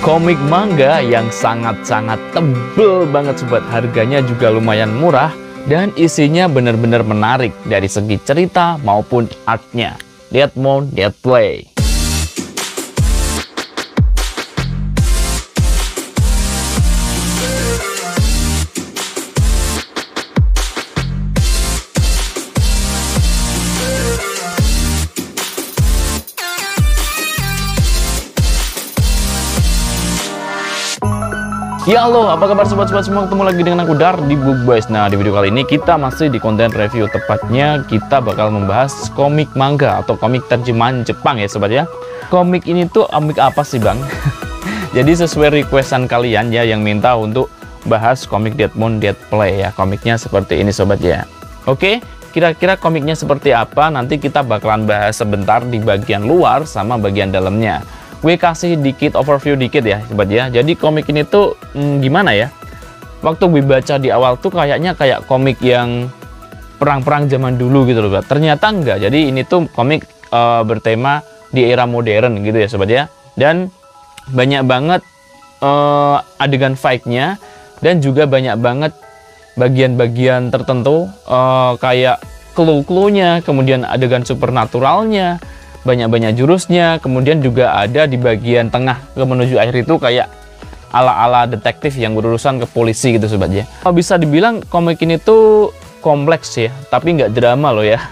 komik manga yang sangat-sangat tebel banget sobat. Harganya juga lumayan murah dan isinya benar-benar menarik dari segi cerita maupun artnya. Deadmon Dead Play. Ya halo, apa kabar sobat-sobat semua? Ketemu lagi dengan aku Dar di Bookboys. Nah, di video kali ini kita masih di konten review. Tepatnya kita bakal membahas komik manga atau komik terjemahan Jepang ya sobat ya. Komik ini tuh komik apa sih bang? Jadi sesuai requestan kalian ya yang minta untuk bahas komik Deadmon Dead Play ya. Komiknya seperti ini sobat ya. Oke, kira-kira komiknya seperti apa? Nanti kita bakalan bahas sebentar di bagian luar sama bagian dalamnya. Gue kasih dikit overview dikit ya sobat ya. Jadi komik ini tuh gimana ya, waktu gue baca di awal tuh kayaknya kayak komik yang perang-perang zaman dulu gitu loh. Ternyata enggak. Jadi ini tuh komik bertema di era modern gitu ya sobat ya. Dan banyak banget adegan fight-nya dan juga banyak banget bagian-bagian tertentu kayak clue-cluenya, kemudian adegan supernaturalnya, banyak-banyak jurusnya, kemudian juga ada di bagian tengah ke menuju akhir itu kayak ala-ala detektif yang berurusan ke polisi gitu sobat ya. Bisa dibilang komik ini tuh kompleks ya, tapi nggak drama loh ya.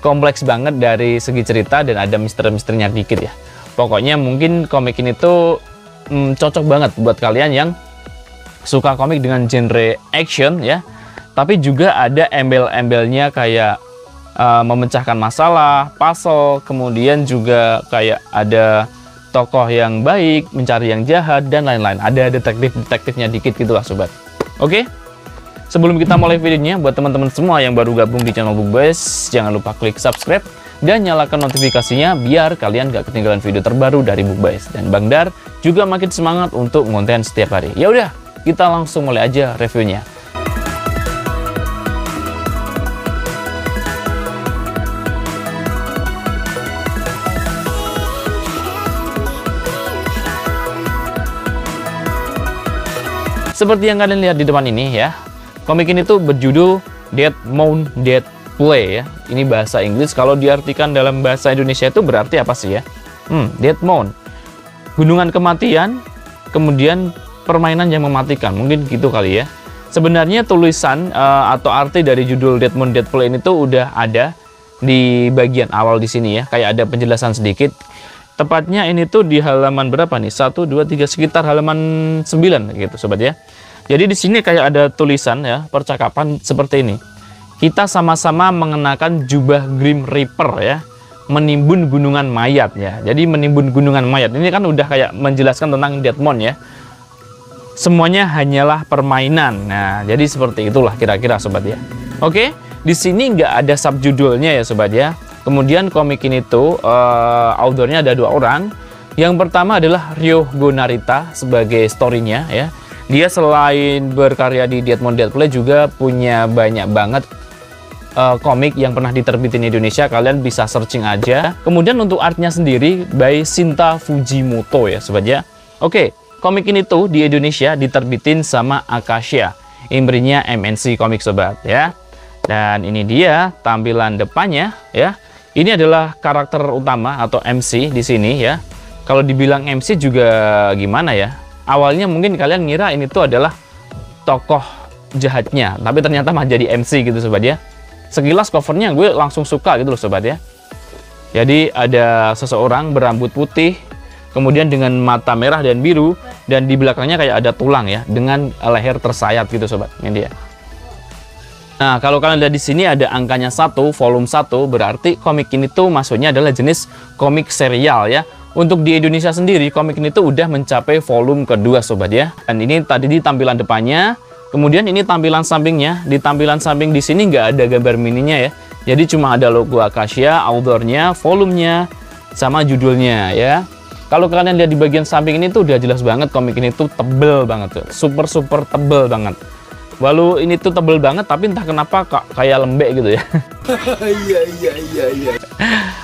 Kompleks banget dari segi cerita dan ada misteri-misterinya dikit ya. Pokoknya mungkin komik ini tuh cocok banget buat kalian yang suka komik dengan genre action ya, tapi juga ada embel-embelnya kayak memecahkan masalah, puzzle, kemudian juga kayak ada tokoh yang baik, mencari yang jahat, dan lain-lain. Ada detektifnya dikit gitulah sobat. Oke, sebelum kita mulai videonya, buat teman-teman semua yang baru gabung di channel Bookboys, jangan lupa klik subscribe dan nyalakan notifikasinya biar kalian gak ketinggalan video terbaru dari Bookboys. Dan Bang Dar juga makin semangat untuk ngonten setiap hari. Ya udah, kita langsung mulai aja reviewnya. Seperti yang kalian lihat di depan ini ya, komik ini tuh berjudul Deadmon Dead Play ya. Ini bahasa Inggris, kalau diartikan dalam bahasa Indonesia itu berarti apa sih ya? Deadmon, gunungan kematian, kemudian permainan yang mematikan, mungkin gitu kali ya. Sebenarnya tulisan atau arti dari judul Deadmon Dead Play ini tuh udah ada di bagian awal di sini ya, kayak ada penjelasan sedikit. Tepatnya ini tuh di halaman berapa nih? 1, 2, 3, sekitar halaman 9 gitu sobat ya. Jadi di sini kayak ada tulisan ya, percakapan seperti ini. Kita sama-sama mengenakan jubah Grim Reaper ya, menimbun gunungan mayat ya. Jadi menimbun gunungan mayat ini kan udah kayak menjelaskan tentang Deadmon ya. Semuanya hanyalah permainan. Nah, jadi seperti itulah kira-kira sobat ya. Oke, di sini nggak ada subjudulnya ya sobat ya. Kemudian komik ini tuh authornya ada 2 orang. Yang pertama adalah Ryogo Narita sebagai story-nya ya. Dia selain berkarya di Deadmon Dead Play juga punya banyak banget komik yang pernah diterbitin di Indonesia. Kalian bisa searching aja. Kemudian untuk artnya sendiri by Shinta Fujimoto ya sobat ya. Oke, komik ini tuh di Indonesia diterbitin sama Akasha, imprinya MNC Komik sobat ya. Dan ini dia tampilan depannya ya. Ini adalah karakter utama atau MC di sini ya. Kalau dibilang MC juga gimana ya? Awalnya mungkin kalian ngira ini tuh adalah tokoh jahatnya, tapi ternyata mah jadi MC gitu sobat ya. Sekilas covernya gue langsung suka gitu loh sobat ya. Jadi ada seseorang berambut putih, kemudian dengan mata merah dan biru, dan di belakangnya kayak ada tulang ya, dengan leher tersayat gitu sobat. Ini dia. Nah, kalau kalian lihat di sini ada angkanya 1, volume 1, berarti komik ini tuh maksudnya adalah jenis komik serial ya. Untuk di Indonesia sendiri, komik ini tuh udah mencapai volume kedua sobat ya. Dan ini tadi di tampilan depannya, kemudian ini tampilan sampingnya. Di tampilan samping di sini nggak ada gambar mininya ya. Jadi cuma ada logo Akasha, authornya, volumenya, sama judulnya ya. Kalau kalian lihat di bagian samping ini tuh udah jelas banget komik ini tuh tebel banget tuh. Super tebel banget. Walau ini tuh tebel banget, tapi entah kenapa kayak lembek gitu ya. Iya.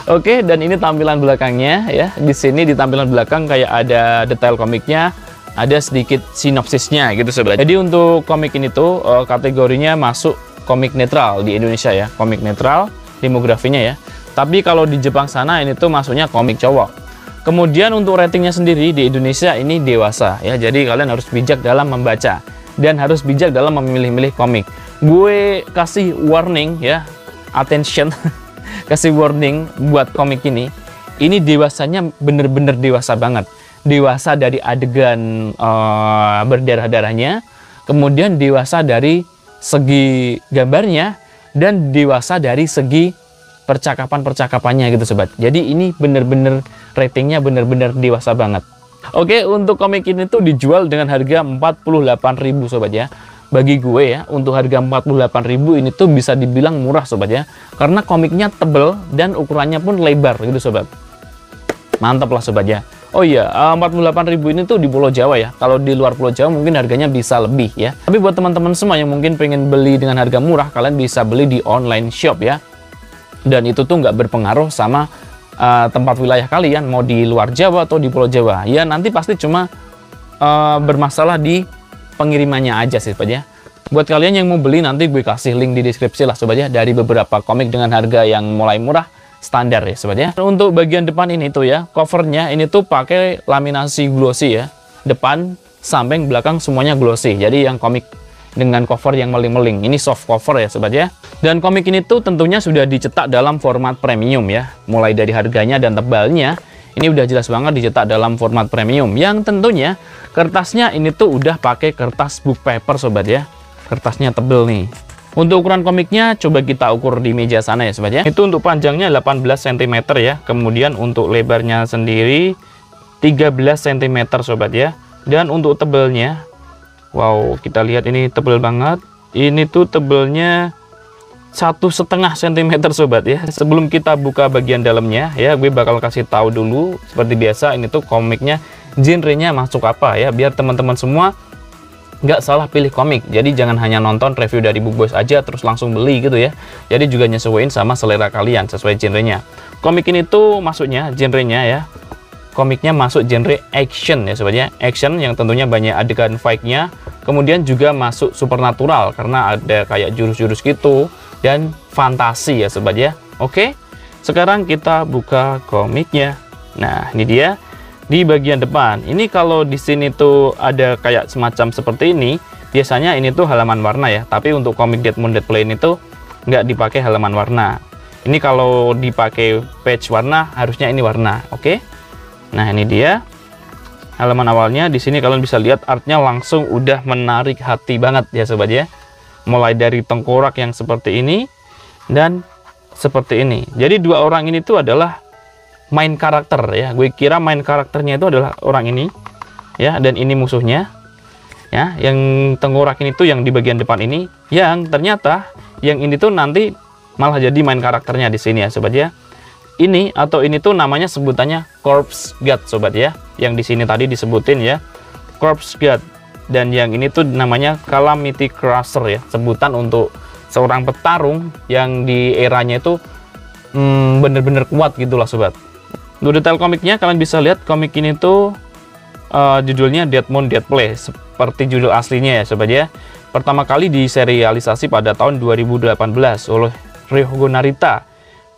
Oke, dan ini tampilan belakangnya ya. Di sini di tampilan belakang kayak ada detail komiknya, ada sedikit sinopsisnya gitu sobat. Jadi untuk komik ini tuh kategorinya masuk komik netral di Indonesia ya, komik netral demografinya ya. Tapi kalau di Jepang sana ini tuh masuknya komik cowok. Kemudian untuk ratingnya sendiri di Indonesia ini dewasa ya. Jadi kalian harus bijak dalam membaca dan harus bijak dalam memilih-milih komik. Gue kasih warning ya, attention, kasih warning buat komik ini. Ini dewasanya bener-bener dewasa banget. Dewasa dari adegan berdarah-darahnya, kemudian dewasa dari segi gambarnya, dan dewasa dari segi percakapan-percakapannya gitu sobat. Jadi ini bener-bener ratingnya bener-bener dewasa banget. Oke, untuk komik ini tuh dijual dengan harga 48.000 sobat ya. Bagi gue ya, untuk harga 48.000 ini tuh bisa dibilang murah sobat ya. Karena komiknya tebel dan ukurannya pun lebar gitu sobat. Mantap lah sobat ya. Oh iya, 48.000 ini tuh di Pulau Jawa ya. Kalau di luar Pulau Jawa mungkin harganya bisa lebih ya. Tapi buat teman-teman semua yang mungkin pengen beli dengan harga murah, kalian bisa beli di online shop ya. Dan itu tuh nggak berpengaruh sama tempat wilayah kalian, mau di luar Jawa atau di Pulau Jawa. Ya nanti pasti cuma bermasalah di pengirimannya aja sih sobat ya. Buat kalian yang mau beli, nanti gue kasih link di deskripsi lah sobat ya. Dari beberapa komik dengan harga yang mulai murah, standar ya sobat ya. Untuk bagian depan ini tuh ya, covernya ini tuh pakai laminasi glossy ya. Depan, samping, belakang semuanya glossy. Jadi yang komik dengan cover yang meling-meling. Ini soft cover ya sobat ya. Dan komik ini tuh tentunya sudah dicetak dalam format premium ya. Mulai dari harganya dan tebalnya, ini udah jelas banget dicetak dalam format premium. Yang tentunya kertasnya ini tuh udah pakai kertas book paper sobat ya. Kertasnya tebel nih. Untuk ukuran komiknya coba kita ukur di meja sana ya sobat ya. Itu untuk panjangnya 18 cm ya. Kemudian untuk lebarnya sendiri 13 cm sobat ya. Dan untuk tebelnya, wow, kita lihat ini tebel banget. Ini tuh tebelnya 1,5 cm sobat ya. Sebelum kita buka bagian dalamnya ya, gue bakal kasih tahu dulu seperti biasa ini tuh komiknya genrenya masuk apa ya, biar teman-teman semua nggak salah pilih komik. Jadi jangan hanya nonton review dari Book Boys aja terus langsung beli gitu ya. Jadi juga nyesuaiin sama selera kalian sesuai genrenya. Komik ini tuh masuknya genrenya ya, komiknya masuk genre action ya sobat ya. Action yang tentunya banyak adegan fight-nya. Kemudian juga masuk supernatural karena ada kayak jurus-jurus gitu, dan fantasi ya sobat ya. Oke, sekarang kita buka komiknya. Nah ini dia di bagian depan. Ini kalau di sini tuh ada kayak semacam seperti ini, biasanya ini tuh halaman warna ya. Tapi untuk komik Dead Moon Dead Play ini tuh nggak dipakai halaman warna. Ini kalau dipakai page warna, harusnya ini warna. Oke. Nah ini dia halaman awalnya. Di sini kalian bisa lihat artnya langsung udah menarik hati banget ya sobat ya. Mulai dari tengkorak yang seperti ini dan seperti ini. Jadi dua orang ini tuh adalah main karakter ya. Gue kira main karakternya itu adalah orang ini ya, dan ini musuhnya ya. Yang tengkorak ini tuh yang di bagian depan ini, yang ternyata yang ini tuh nanti malah jadi main karakternya di sini ya sobat ya. Ini atau ini tuh namanya sebutannya Corpse God sobat ya. Yang di sini tadi disebutin ya Corpse God, dan yang ini tuh namanya Calamity Crusher ya, sebutan untuk seorang petarung yang di eranya itu bener-bener kuat gitulah sobat. Untuk detail komiknya kalian bisa lihat komik ini tuh judulnya Dead Moon Dead Play seperti judul aslinya ya sobat ya. Pertama kali diserialisasi pada tahun 2018 oleh Ryogo Narita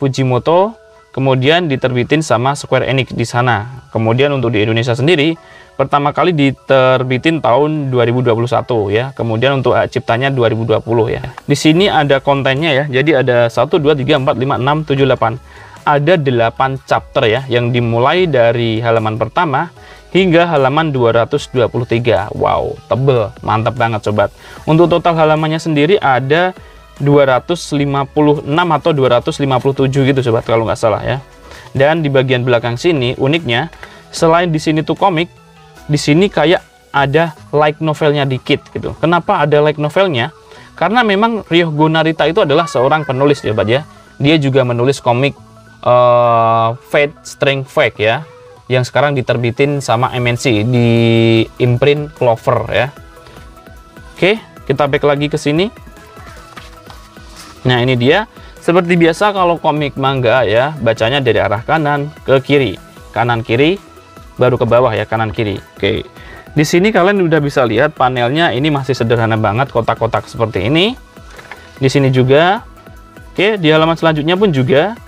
Fujimoto, kemudian diterbitin sama Square Enix di sana. Kemudian untuk di Indonesia sendiri pertama kali diterbitin tahun 2021 ya. Kemudian untuk hak ciptanya 2020 ya. Di sini ada kontennya ya. Jadi ada 1 2 3 4 5 6 7 8. Ada 8 chapter ya, yang dimulai dari halaman pertama hingga halaman 223. Wow, tebel, mantap banget sobat. Untuk total halamannya sendiri ada 256 atau 257 gitu sobat kalau nggak salah ya. Dan di bagian belakang sini uniknya, selain di sini tuh komik, di sini kayak ada light novelnya dikit gitu. Kenapa ada light novelnya? Karena memang Ryogo Narita itu adalah seorang penulis ya sobat ya. Dia juga menulis komik Fate String Fake ya, yang sekarang diterbitin sama MNC di imprint Clover ya. Oke, kita back lagi ke sini. Nah ini dia, seperti biasa kalau komik manga ya, bacanya dari arah kanan ke kiri, kanan kiri baru ke bawah ya, kanan kiri. Oke, Di sini kalian udah bisa lihat panelnya ini masih sederhana banget, kotak-kotak seperti ini. Di sini juga. Oke, di halaman selanjutnya pun juga.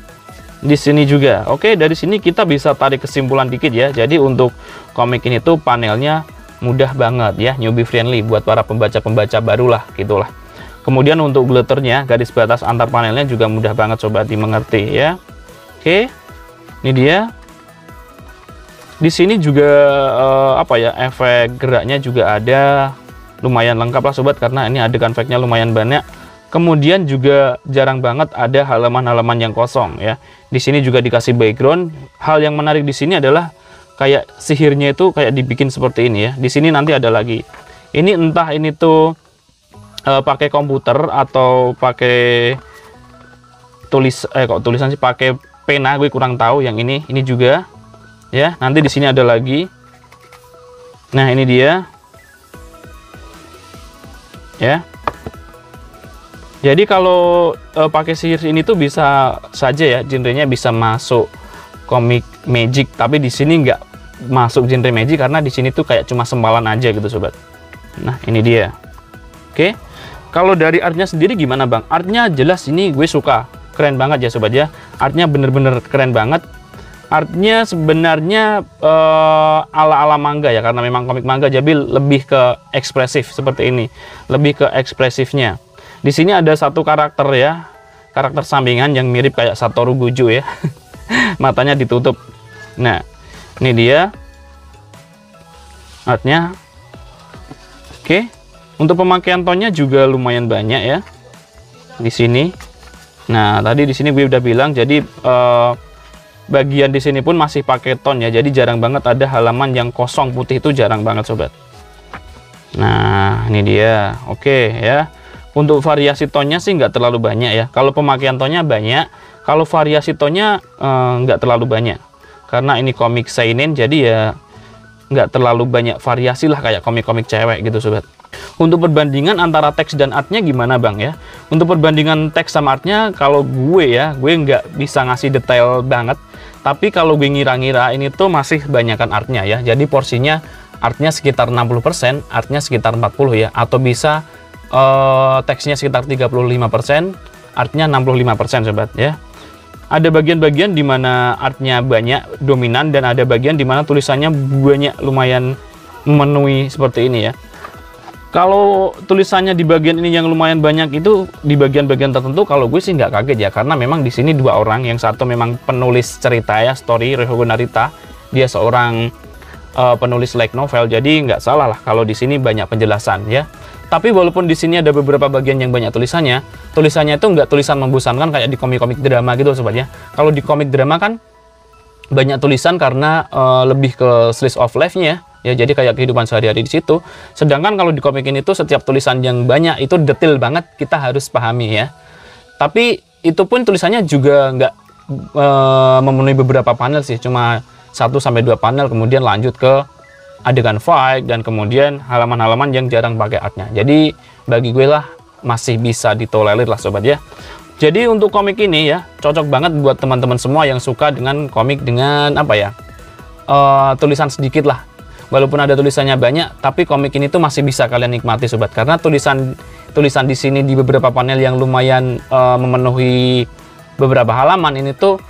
Di sini juga. Oke, dari sini kita bisa tarik kesimpulan dikit ya. Jadi untuk komik ini tuh panelnya mudah banget ya, newbie friendly buat para pembaca-pembaca barulah gitulah. Kemudian untuk glitternya, garis batas antar panelnya juga mudah banget sobat dimengerti ya. Oke. Ini dia. Di sini juga apa ya, efek geraknya juga ada, lumayan lengkap lah sobat karena ini adegan efeknya lumayan banyak. Kemudian juga jarang banget ada halaman-halaman yang kosong ya. Di sini juga dikasih background. Hal yang menarik di sini adalah kayak sihirnya itu kayak dibikin seperti ini ya. Di sini nanti ada lagi. Ini entah ini tuh pakai komputer atau pakai kok tulisan sih, pakai pena, gue kurang tahu. Yang ini juga ya. Nanti di sini ada lagi. Nah, ini dia. Ya. Jadi kalau pakai sihir ini tuh bisa saja ya, genrenya bisa masuk komik magic, tapi di sini nggak masuk genre magic karena di sini tuh kayak cuma sempalan aja gitu sobat. Nah, ini dia. Oke. Kalau dari artnya sendiri gimana bang? Artnya jelas ini gue suka, keren banget ya sobat ya. Artnya bener-bener keren banget. Artnya sebenarnya ala-ala manga ya, karena memang komik manga, jadi lebih ke ekspresif seperti ini, lebih ke ekspresifnya. Di sini ada satu karakter ya, karakter sampingan yang mirip kayak Satoru Gojo ya. Matanya ditutup. Nah, ini dia artnya. Oke, untuk pemakaian tonnya juga lumayan banyak ya di sini. Nah, tadi di sini gue udah bilang, jadi bagian di sini pun masih pakai ton ya, jadi jarang banget ada halaman yang kosong putih, itu jarang banget sobat. Nah, ini dia. Oke ya. Untuk variasi tonnya sih nggak terlalu banyak ya. Kalau pemakaian tonnya banyak, kalau variasi tonnya nggak terlalu banyak. Karena ini komik seinen, jadi ya nggak terlalu banyak variasi lah kayak komik-komik cewek gitu sobat. Untuk perbandingan antara teks dan artnya gimana bang ya? Untuk perbandingan teks sama artnya, kalau gue ya, gue nggak bisa ngasih detail banget. Tapi kalau gue ngira-ngira ini tuh masih banyakan artnya ya. Jadi porsinya artnya sekitar 60%, artnya sekitar 40 ya. Atau bisa teksnya sekitar 35%, artnya 65% sobat ya. Ada bagian-bagian di mana artnya banyak dominan dan ada bagian di mana tulisannya banyak, lumayan memenuhi seperti ini ya. Kalau tulisannya di bagian ini yang lumayan banyak itu di bagian-bagian tertentu, kalau gue sih nggak kaget ya, karena memang di sini dua orang, yang satu memang penulis cerita ya, story, Ryogo Narita, dia seorang penulis light novel, jadi nggak salah lah kalau di sini banyak penjelasan ya. Tapi walaupun di sini ada beberapa bagian yang banyak tulisannya itu nggak tulisan membosankan kayak di komik-komik drama gitu sobat ya. Kalau di komik drama kan banyak tulisan karena lebih ke slice of life-nya ya, jadi kayak kehidupan sehari-hari di situ. Sedangkan kalau di komik ini tuh setiap tulisan yang banyak itu detail banget, kita harus pahami ya. Tapi itu pun tulisannya juga nggak memenuhi beberapa panel sih, cuma 1-2 panel, kemudian lanjut ke adegan fight dan kemudian halaman-halaman yang jarang pakai artnya. Jadi bagi gue lah masih bisa ditolerir lah sobat ya. Jadi untuk komik ini ya cocok banget buat teman-teman semua yang suka dengan komik dengan apa ya, tulisan sedikit lah. Walaupun ada tulisannya banyak, tapi komik ini tuh masih bisa kalian nikmati sobat, karena tulisan di sini di beberapa panel yang lumayan memenuhi beberapa halaman ini tuh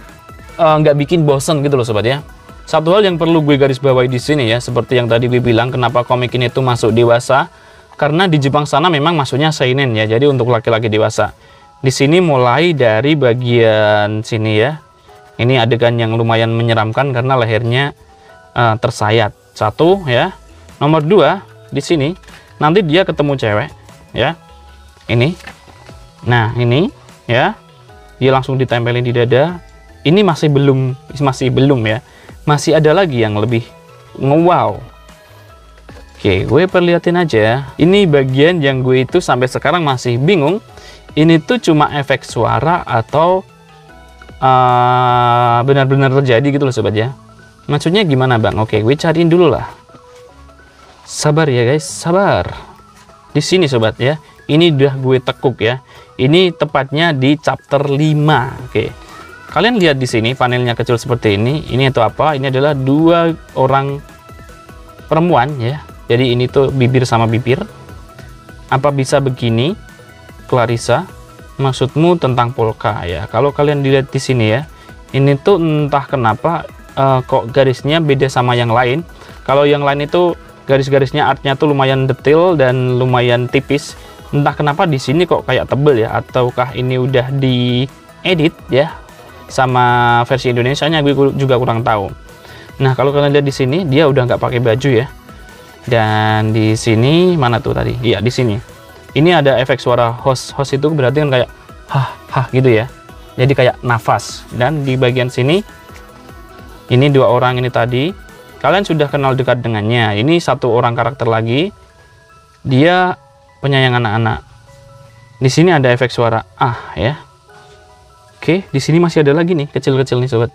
nggak bikin bosen gitu loh sobat ya. Satu hal yang perlu gue garis bawahi di sini ya, seperti yang tadi gue bilang, kenapa komik ini tuh masuk dewasa? Karena di Jepang sana memang masuknya seinen ya, jadi untuk laki-laki dewasa. Di sini mulai dari bagian sini ya, ini adegan yang lumayan menyeramkan karena lehernya tersayat. Satu ya. Nomor 2, di sini nanti dia ketemu cewek ya. Ini. Nah, ini ya. Dia langsung ditempelin di dada. Ini masih belum ya. Masih ada lagi yang lebih wow. Oke, gue perlihatin aja. Ini bagian yang gue itu sampai sekarang masih bingung. Ini tuh cuma efek suara atau benar-benar terjadi gitu loh sobat ya. Maksudnya gimana bang? Oke, gue cariin dulu lah. Sabar ya guys, sabar. Di sini sobat ya. Ini udah gue tekuk ya. Ini tepatnya di chapter 5. Oke. Kalian lihat di sini panelnya kecil seperti ini. Ini itu apa? Ini adalah 2 orang perempuan ya. Jadi ini tuh bibir sama bibir. Apa bisa begini, Clarissa? Maksudmu tentang polka ya? Kalau kalian dilihat di sini ya, ini tuh entah kenapa kok garisnya beda sama yang lain. Kalau yang lain itu garis-garisnya artnya tuh lumayan detail dan lumayan tipis. Entah kenapa di sini kok kayak tebel ya? Ataukah ini udah diedit ya sama versi Indonesianya? Gue juga kurang tahu. Nah, kalau kalian lihat di sini, dia udah nggak pakai baju ya. Dan di sini mana tuh tadi? Iya, di sini. Ini ada efek suara host. Host itu berarti kan kayak hah gitu ya. Jadi kayak nafas. Dan di bagian sini, ini dua orang ini tadi. Kalian sudah kenal dekat dengannya. Ini satu orang karakter lagi. Dia penyayang anak-anak. Di sini ada efek suara ya. Oke, di sini masih ada lagi nih kecil-kecil nih sobat.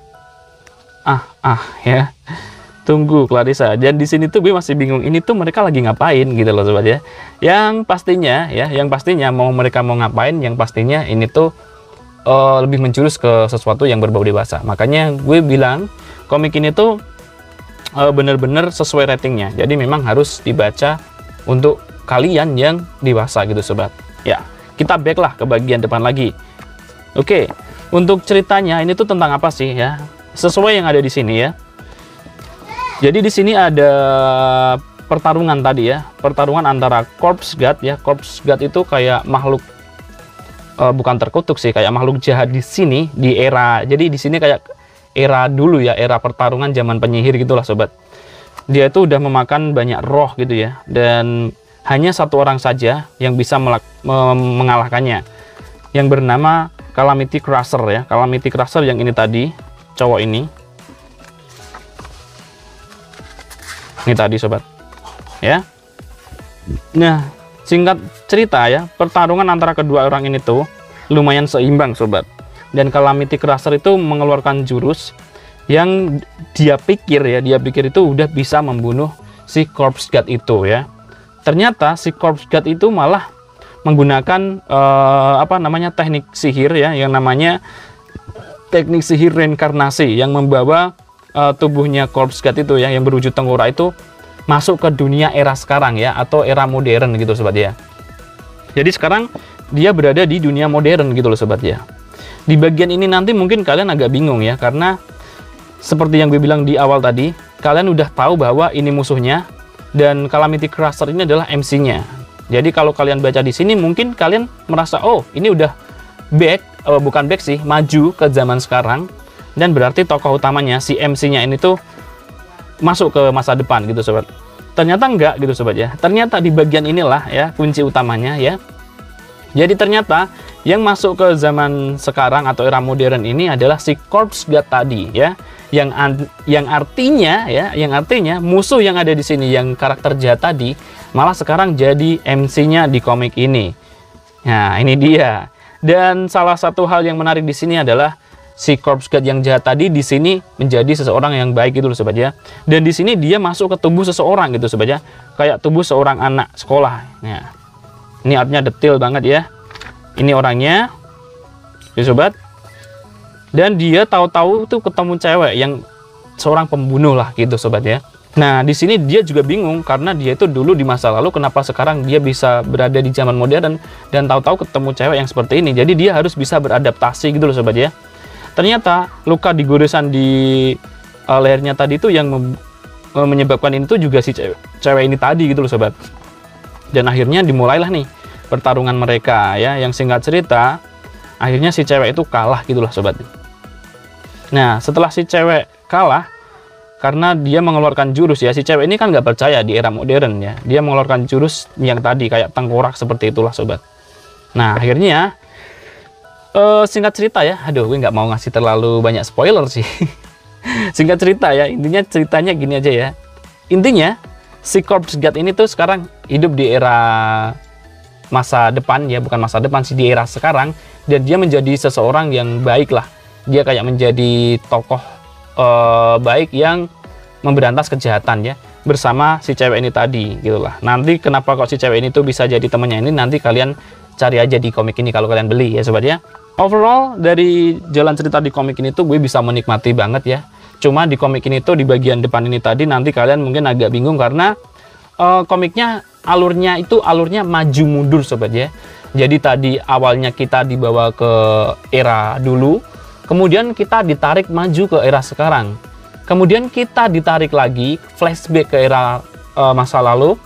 Ya. Tunggu Clarissa. Dan di sini tuh gue masih bingung, ini tuh mereka lagi ngapain gitu loh sobat ya. Yang pastinya mau mereka mau ngapain, yang pastinya ini tuh lebih menjurus ke sesuatu yang berbau dewasa. Makanya gue bilang komik ini tuh bener-bener sesuai ratingnya. Jadi memang harus dibaca untuk kalian yang dewasa gitu sobat. Ya, kita back lah ke bagian depan lagi. Oke, untuk ceritanya ini tuh tentang apa sih ya? Sesuai yang ada di sini ya. Jadi di sini ada pertarungan tadi ya, pertarungan antara Corpse God ya. Corpse God itu kayak makhluk bukan terkutuk sih, kayak makhluk jahat di sini di era. Jadi di sini kayak era dulu ya, era pertarungan zaman penyihir gitulah sobat. Dia itu udah memakan banyak roh gitu ya, dan hanya satu orang saja yang bisa mengalahkannya, yang bernama Calamity Crusher ya. Calamity Crusher yang ini tadi, cowok ini. Ini tadi sobat ya. Nah, singkat cerita ya, pertarungan antara kedua orang ini tuh lumayan seimbang sobat. Dan Calamity Crusher itu mengeluarkan jurus yang dia pikir itu udah bisa membunuh si Corpse God itu ya. Ternyata si Corpse God itu malah menggunakan teknik sihir ya, yang namanya teknik sihir reinkarnasi, yang membawa tubuhnya Corpse God itu ya, yang berwujud tengkorak itu masuk ke dunia era sekarang ya, atau era modern gitu sobat ya. Jadi sekarang dia berada di dunia modern gitu loh sobat ya. Di bagian ini nanti mungkin kalian agak bingung ya, karena seperti yang gue bilang di awal tadi, kalian udah tahu bahwa ini musuhnya dan Calamity Crusher ini adalah MC-nya. Jadi kalau kalian baca di sini mungkin kalian merasa oh ini udah bukan back sih, maju ke zaman sekarang. Dan berarti tokoh utamanya, si MC-nya ini tuh masuk ke masa depan gitu sobat. Ternyata enggak gitu sobat ya. Ternyata di bagian inilah ya kunci utamanya ya. Jadi ternyata yang masuk ke zaman sekarang atau era modern ini adalah si Corpse God tadi ya. Yang artinya musuh yang ada di sini, yang karakter jahat tadi, malah sekarang jadi MC-nya di komik ini. Nah, ini dia. Dan salah satu hal yang menarik di sini adalah si Corpse God yang jahat tadi di sini menjadi seseorang yang baik gitu loh sobat ya. Dan di sini dia masuk ke tubuh seseorang gitu sobat ya. Kayak tubuh seorang anak sekolah. Nah, ini artinya detail banget ya. Ini orangnya, ya sobat. Dan dia tahu-tahu tuh ketemu cewek yang seorang pembunuh lah gitu sobat ya. Nah, di sini dia juga bingung karena dia itu dulu di masa lalu, kenapa sekarang dia bisa berada di zaman modern dan tahu-tahu ketemu cewek yang seperti ini. Jadi dia harus bisa beradaptasi gitu loh sobat ya. Ternyata luka di goresan di lehernya tadi itu yang menyebabkan ini tuh juga si cewek ini tadi gitu loh sobat. Dan akhirnya dimulailah nih pertarungan mereka ya, yang singkat cerita akhirnya si cewek itu kalah gitu loh sobat. Nah, setelah si cewek kalah karena dia mengeluarkan jurus ya, si cewek ini kan nggak percaya di era modern ya, dia mengeluarkan jurus yang tadi kayak tengkorak seperti itulah sobat. Nah, akhirnya singkat cerita ya, aduh gue nggak mau ngasih terlalu banyak spoiler sih. Singkat cerita ya, intinya ceritanya gini aja ya. Intinya si Corpse God ini tuh sekarang hidup di era masa depan ya, bukan masa depan sih, di era sekarang. Dan dia menjadi seseorang yang baik lah. Dia kayak menjadi tokoh baik yang memberantas kejahatan ya, bersama si cewek ini tadi gitulah. Nanti kenapa kok si cewek ini tuh bisa jadi temannya ini, nanti kalian cari aja di komik ini kalau kalian beli ya sobat ya. Overall dari jalan cerita di komik ini tuh gue bisa menikmati banget ya. Cuma di komik ini tuh di bagian depan ini tadi nanti kalian mungkin agak bingung karena komiknya alurnya maju mundur sobat ya. Jadi tadi awalnya kita dibawa ke era dulu, kemudian kita ditarik maju ke era sekarang. Kemudian kita ditarik lagi flashback ke era masa lalu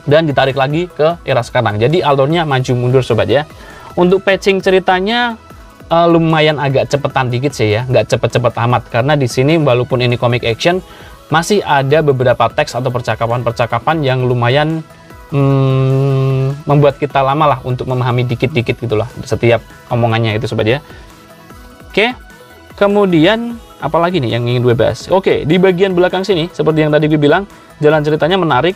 dan ditarik lagi ke era sekarang. Jadi alurnya maju mundur sobat ya. Untuk patching ceritanya lumayan agak cepetan dikit sih ya, nggak cepet-cepet amat, karena di sini walaupun ini komik action masih ada beberapa teks atau percakapan-percakapan yang lumayan membuat kita lama lah untuk memahami dikit-dikit gitulah setiap omongannya itu sobat ya. Oke, kemudian apalagi nih yang ingin gue bahas? Oke, di bagian belakang sini seperti yang tadi gue bilang, jalan ceritanya menarik.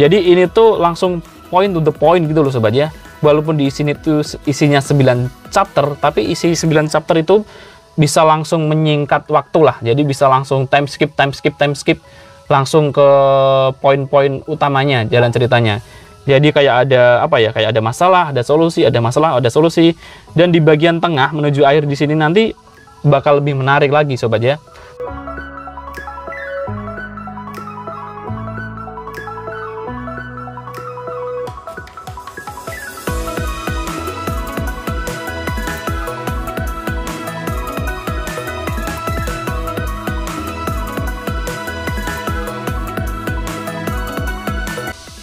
Jadi ini tuh langsung point to the point gitu loh sobat ya. Walaupun di sini tuh isinya 9 chapter, tapi isi 9 chapter itu bisa langsung menyingkat waktu lah. Jadi bisa langsung time skip, langsung ke poin-poin utamanya jalan ceritanya. Jadi kayak ada apa ya? Kayak ada masalah, ada solusi, ada masalah, ada solusi. Dan di bagian tengah menuju akhir di sini nanti bakal lebih menarik lagi sobat ya.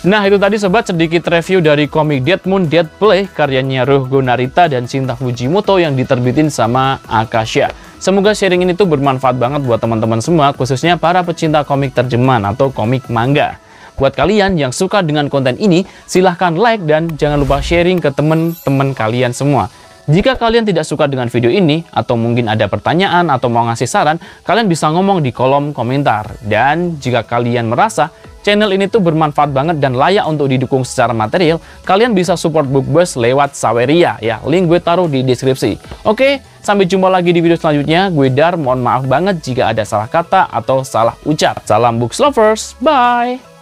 Nah itu tadi sobat sedikit review dari komik Dead Moon Dead Play karyanya Ruhgo Narita dan Shinta Fujimoto yang diterbitin sama Akasha. Semoga sharing ini tuh bermanfaat banget buat teman-teman semua, khususnya para pecinta komik terjemahan atau komik manga. Buat kalian yang suka dengan konten ini, silahkan like dan jangan lupa sharing ke teman-teman kalian semua. Jika kalian tidak suka dengan video ini, atau mungkin ada pertanyaan atau mau ngasih saran, kalian bisa ngomong di kolom komentar. Dan jika kalian merasa channel ini tuh bermanfaat banget dan layak untuk didukung secara material, kalian bisa support BookBuzz lewat Saweria ya. Link gue taruh di deskripsi. Oke, sampai jumpa lagi di video selanjutnya. Gue Dar, mohon maaf banget jika ada salah kata atau salah ucap. Salam Books Lovers, bye!